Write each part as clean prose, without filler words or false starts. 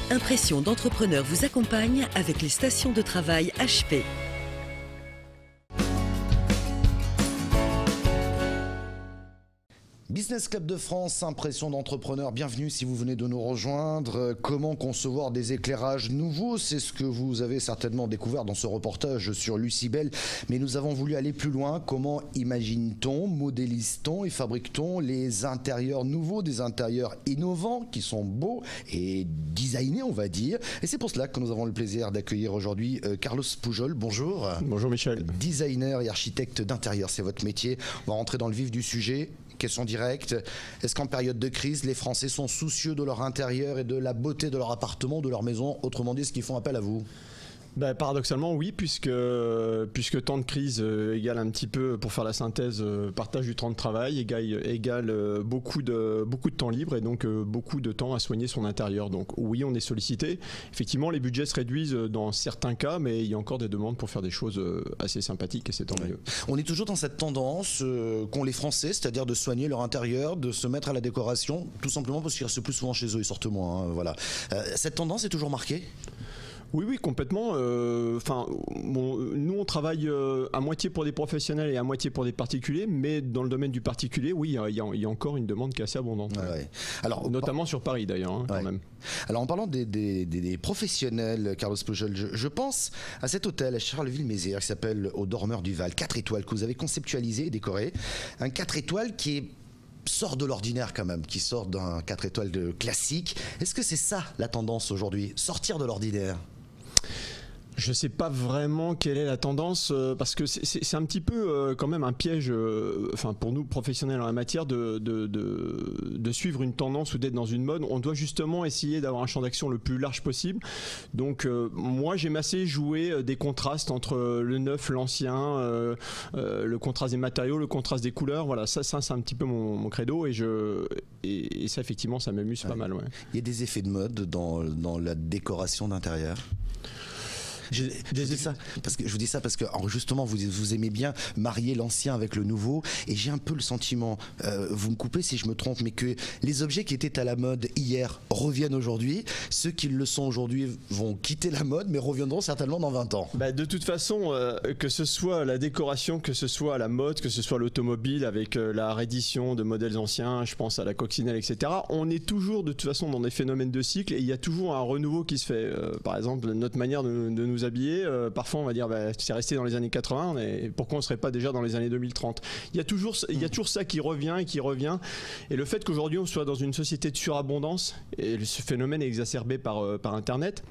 Impression d'entrepreneur vous accompagne avec les stations de travail HP. Business Club de France, Impression d'entrepreneur, bienvenue si vous venez de nous rejoindre. Comment concevoir des éclairages nouveaux? C'est ce que vous avez certainement découvert dans ce reportage sur Lucibel. Mais nous avons voulu aller plus loin. Comment imagine-t-on, modélise-t-on et fabrique-t-on les intérieurs nouveaux, des intérieurs innovants qui sont beaux et designés, on va dire. Et c'est pour cela que nous avons le plaisir d'accueillir aujourd'hui Carlos Pujol. Bonjour. Bonjour Michel. Designer et architecte d'intérieur, c'est votre métier. On va rentrer dans le vif du sujet. Question directe, est-ce qu'en période de crise, les Français sont soucieux de leur intérieur et de la beauté de leur appartement, de leur maison? Autrement dit, est-ce qu'ils font appel à vous? Paradoxalement oui, puisque temps de crise égale un petit peu, pour faire la synthèse, partage du temps de travail, égale beaucoup de temps libre et donc beaucoup de temps à soigner son intérieur. Donc oui, on est sollicité. Effectivement, les budgets se réduisent dans certains cas, mais il y a encore des demandes pour faire des choses assez sympathiques et c'est tant mieux. On est toujours dans cette tendance qu'ont les Français, c'est-à-dire de soigner leur intérieur, de se mettre à la décoration, tout simplement parce qu'ils restent plus souvent chez eux, ils sortent moins. Voilà. Cette tendance est toujours marquée ? Oui, complètement. Nous, on travaille à moitié pour des professionnels et à moitié pour des particuliers, mais dans le domaine du particulier, oui, il y a encore une demande qui est assez abondante. Ouais. Alors, notamment sur Paris d'ailleurs, quand même. Alors, en parlant des professionnels, Carlos Pujol, je pense à cet hôtel à Charleville-Mézières qui s'appelle Au Dormeur du Val, 4 étoiles, que vous avez conceptualisé et décoré. Un 4 étoiles qui sort de l'ordinaire quand même, qui sort d'un 4 étoiles de classique. Est-ce que c'est ça la tendance aujourd'hui, sortir de l'ordinaire ? Je ne sais pas vraiment quelle est la tendance, parce que c'est un petit peu quand même un piège pour nous professionnels en la matière de suivre une tendance ou d'être dans une mode. On doit justement essayer d'avoir un champ d'action le plus large possible. Donc moi j'aime assez jouer des contrastes entre le neuf, l'ancien, le contraste des matériaux, le contraste des couleurs. Voilà, ça c'est un petit peu mon credo et ça effectivement ça m'amuse pas mal. Ouais. Il y a des effets de mode dans la décoration d'intérieur? Je vous dis ça parce que justement vous aimez bien marier l'ancien avec le nouveau et j'ai un peu le sentiment, vous me coupez si je me trompe, mais que les objets qui étaient à la mode hier reviennent aujourd'hui, ceux qui le sont aujourd'hui vont quitter la mode mais reviendront certainement dans 20 ans. De toute façon, que ce soit la décoration, que ce soit la mode, que ce soit l'automobile avec la réédition de modèles anciens, je pense à la coccinelle, etc. On est toujours de toute façon dans des phénomènes de cycle et il y a toujours un renouveau qui se fait. Par exemple, notre manière de nous habiller, parfois on va dire c'est resté dans les années 80, pourquoi on ne serait pas déjà dans les années 2030? Il y a toujours ça qui revient et le fait qu'aujourd'hui on soit dans une société de surabondance et ce phénomène est exacerbé par Internet.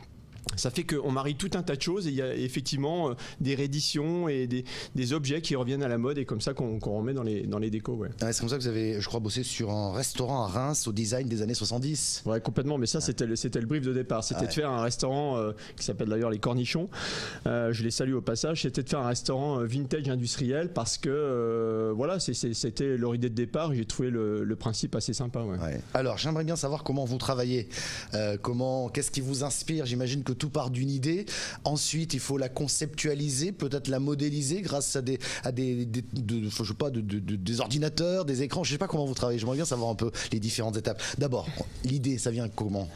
Ça fait qu'on marie tout un tas de choses et il y a effectivement des rééditions et des objets qui reviennent à la mode et comme ça qu'on remet dans les décos. Ouais. C'est comme ça que vous avez, je crois, bossé sur un restaurant à Reims au design des années 70. Ouais, complètement, mais ça c'était le brief de départ. C'était de faire un restaurant qui s'appelle d'ailleurs Les Cornichons. Je les salue au passage. C'était de faire un restaurant vintage industriel parce que c'était leur idée de départ. J'ai trouvé le principe assez sympa. Ouais. Alors j'aimerais bien savoir comment vous travaillez. Qu'est-ce qui vous inspire? J'imagine que tout part d'une idée, ensuite il faut la conceptualiser, peut-être la modéliser grâce à des ordinateurs, des écrans, je ne sais pas comment vous travaillez, j'aimerais bien savoir un peu les différentes étapes. D'abord, l'idée, ça vient comment ?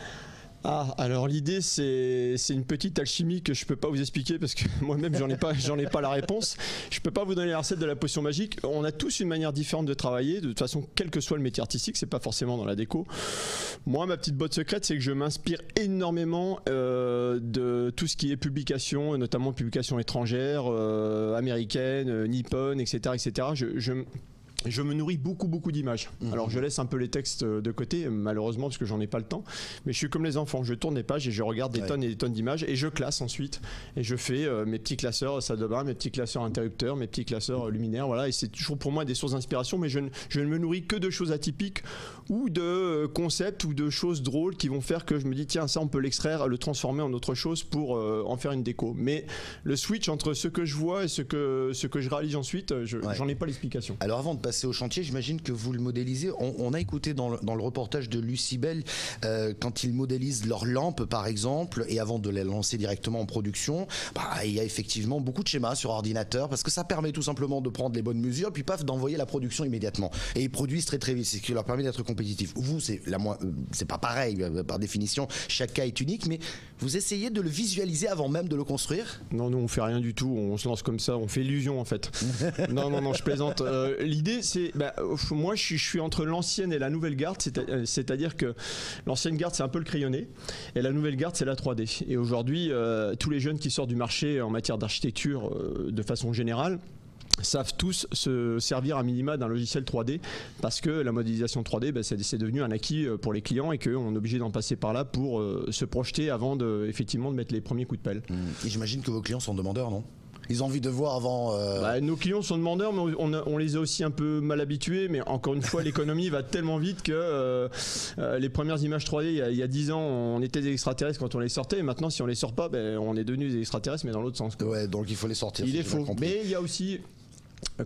Alors l'idée c'est une petite alchimie que je peux pas vous expliquer parce que moi-même j'en ai pas la réponse. Je peux pas vous donner la recette de la potion magique. On a tous une manière différente de travailler. De toute façon, quel que soit le métier artistique, c'est pas forcément dans la déco. Moi, ma petite botte secrète, c'est que je m'inspire énormément de tout ce qui est publication, notamment publications étrangères, américaines, nippones, etc., etc. Je me nourris beaucoup d'images. Alors je laisse un peu les textes de côté, malheureusement, parce que j'en ai pas le temps. Mais je suis comme les enfants, je tourne les pages et je regarde des tonnes et des tonnes d'images et je classe ensuite. Et je fais mes petits classeurs salle de bain, mes petits classeurs interrupteurs, mes petits classeurs luminaires. Voilà. Et c'est toujours pour moi des sources d'inspiration, mais je ne me nourris que de choses atypiques ou de concepts ou de choses drôles qui vont faire que je me dis tiens, ça on peut l'extraire, le transformer en autre chose pour en faire une déco. Mais le switch entre ce que je vois et ce que je réalise ensuite, j'en ai pas l'explication. Alors avant de passez au chantier, j'imagine que vous le modélisez. On a écouté dans le reportage de Lucibel quand ils modélisent leurs lampes par exemple, et avant de les lancer directement en production, il y a effectivement beaucoup de schémas sur ordinateur parce que ça permet tout simplement de prendre les bonnes mesures puis paf d'envoyer la production immédiatement. Et ils produisent très très vite, c'est ce qui leur permet d'être compétitifs. Vous, c'est pas pareil par définition, chaque cas est unique, mais vous essayez de le visualiser avant même de le construire? Non, on fait rien du tout, on se lance comme ça, on fait illusion en fait. non, je plaisante. L'idée c'est, moi je suis entre l'ancienne et la nouvelle garde, c'est-à-dire que l'ancienne garde c'est un peu le crayonné et la nouvelle garde c'est la 3D. Et aujourd'hui, tous les jeunes qui sortent du marché en matière d'architecture de façon générale savent tous se servir à minima d'un logiciel 3D parce que la modélisation 3D c'est devenu un acquis pour les clients et qu'on est obligé d'en passer par là pour se projeter avant effectivement de mettre les premiers coups de pelle. Et j'imagine que vos clients sont demandeurs, non ? Ils ont envie de voir avant... nos clients sont demandeurs, mais on les a aussi un peu mal habitués. Mais encore une fois, l'économie va tellement vite que les premières images 3D, il y a 10 ans, on était des extraterrestres quand on les sortait. Et maintenant, si on les sort pas, on est devenus des extraterrestres, mais dans l'autre sens. Ouais, donc il faut les sortir. Il est faux. Mais il y a aussi...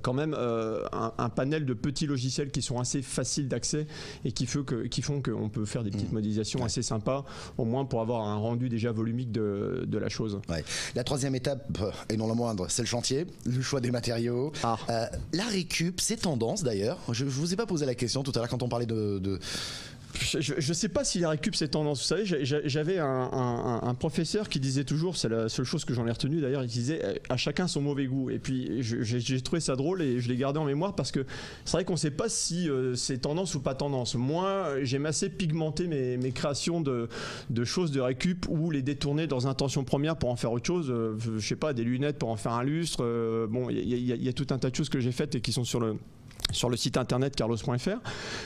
quand même un panel de petits logiciels qui sont assez faciles d'accès et qui font qu'on peut faire des petites modélisations assez sympas, au moins pour avoir un rendu déjà volumique de la chose. Ouais. La troisième étape, et non la moindre, c'est le chantier, le choix des matériaux. La récup, c'est tendance d'ailleurs. Je vous ai pas posé la question tout à l'heure quand on parlait de... Je sais pas si la récup c'est tendance. Vous savez, j'avais un professeur qui disait toujours, c'est la seule chose que j'en ai retenue d'ailleurs, il disait à chacun son mauvais goût. Et puis j'ai trouvé ça drôle et je l'ai gardé en mémoire parce que c'est vrai qu'on sait pas si c'est tendance ou pas tendance. Moi, j'aime assez pigmenter mes créations de choses de récup ou les détourner dans intention première pour en faire autre chose. Je sais pas, des lunettes pour en faire un lustre. Il y a tout un tas de choses que j'ai faites et qui sont sur le site internet carlos.fr,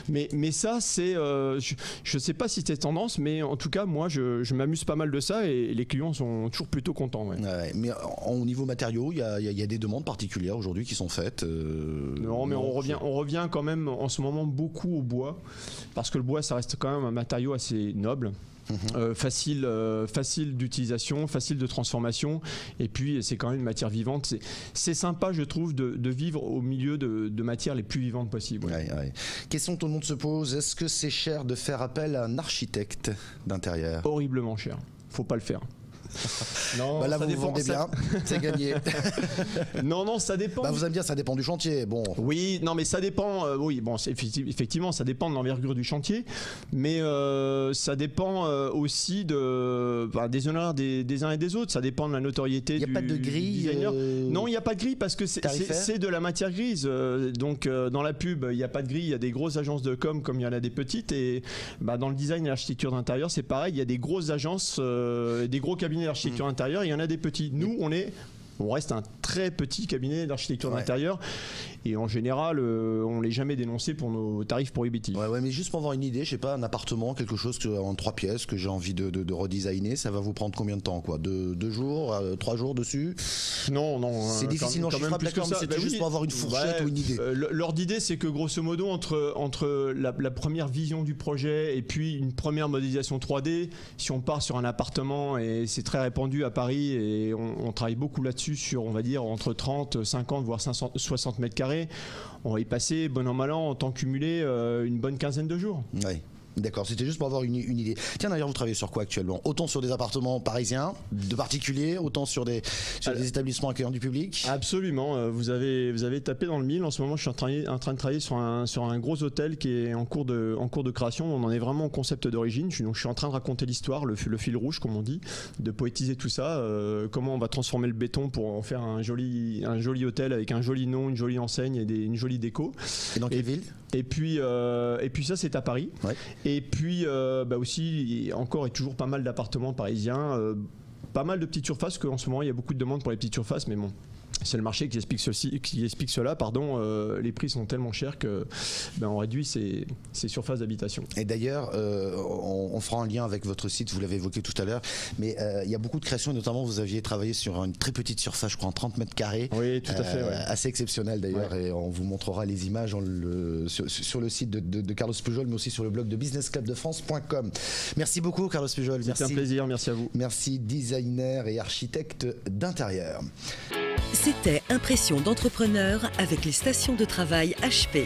mais ça c'est je sais pas si c'est tendance, mais en tout cas moi je m'amuse pas mal de ça et les clients sont toujours plutôt contents. Ouais, mais au niveau matériaux, il y a des demandes particulières aujourd'hui qui sont faites. Non, mais on revient quand même en ce moment beaucoup au bois parce que le bois ça reste quand même un matériau assez noble. Facile d'utilisation, facile de transformation, et puis c'est quand même une matière vivante. C'est sympa, je trouve, de vivre au milieu de matières les plus vivantes possibles. Ouais. Question que tout le monde se pose, est-ce que c'est cher de faire appel à un architecte d'intérieur? Horriblement cher, faut pas le faire. Non, là vous vendez bien, c'est gagné. Non, ça dépend. Vous allez me dire, ça dépend du chantier. Bon. Oui, non, mais ça dépend. Effectivement, ça dépend de l'envergure du chantier, mais ça dépend aussi des honoraires des uns et des autres. Ça dépend de la notoriété. Il n'y a pas de grille. Designer. Non, il n'y a pas de grille parce que c'est de la matière grise. Donc dans la pub, il n'y a pas de grille. Il y a des grosses agences de com comme il y en a des petites. Et dans le design et l'architecture d'intérieur, c'est pareil. Il y a des grosses agences, des gros cabinets d'architecture intérieure, il y en a des petits. Nous, on reste un très petit cabinet d'architecture d'intérieur et en général on l'est jamais dénoncé pour nos tarifs prohibitifs. Ouais, mais juste pour avoir une idée, je sais pas, un appartement, quelque chose en 3 pièces que j'ai envie de redesigner, ça va vous prendre combien de temps, quoi? 2 jours, 3 jours dessus? Non. C'est difficile en chiffrable, d'accord, mais c'était juste pour avoir une fourchette ou une idée. L'ordre d'idée, c'est que grosso modo, entre la première vision du projet et puis une première modélisation 3D, si on part sur un appartement, et c'est très répandu à Paris et on travaille beaucoup là-dessus, sur on va dire entre 30, 50 voire 60 mètres carrés, on va y passer bon an mal an en temps cumulé une bonne quinzaine de jours. Oui. D'accord, c'était juste pour avoir une idée. Tiens, d'ailleurs, vous travaillez sur quoi actuellement? Autant sur des appartements parisiens, de particuliers, autant sur des établissements accueillant du public? Absolument, vous avez tapé dans le mille. En ce moment, je suis en train de travailler sur un gros hôtel qui est en cours de création. On en est vraiment au concept d'origine. Je suis en train de raconter l'histoire, le fil rouge, comme on dit, de poétiser tout ça. Comment on va transformer le béton pour en faire un joli hôtel avec un joli nom, une jolie enseigne et une jolie déco. Et dans quelle ville? Et puis ça, c'est à Paris. Ouais. Et puis aussi, encore et toujours pas mal d'appartements parisiens, pas mal de petites surfaces, parce qu'en ce moment il y a beaucoup de demandes pour les petites surfaces, mais bon, c'est le marché qui explique cela. Les prix sont tellement chers que on réduit ces surfaces d'habitation. Et d'ailleurs, on fera un lien avec votre site, vous l'avez évoqué tout à l'heure, mais il y a beaucoup de créations, et notamment vous aviez travaillé sur une très petite surface, je crois en 30 mètres carrés. Oui, tout à fait. Ouais. Assez exceptionnel d'ailleurs, et on vous montrera les images sur le site de Carlos Pujol, mais aussi sur le blog de businessclubdefrance.com. Merci beaucoup Carlos Pujol. C'était un plaisir, merci à vous. Merci, designer et architecte d'intérieur. C'était Impression d'entrepreneur avec les stations de travail HP.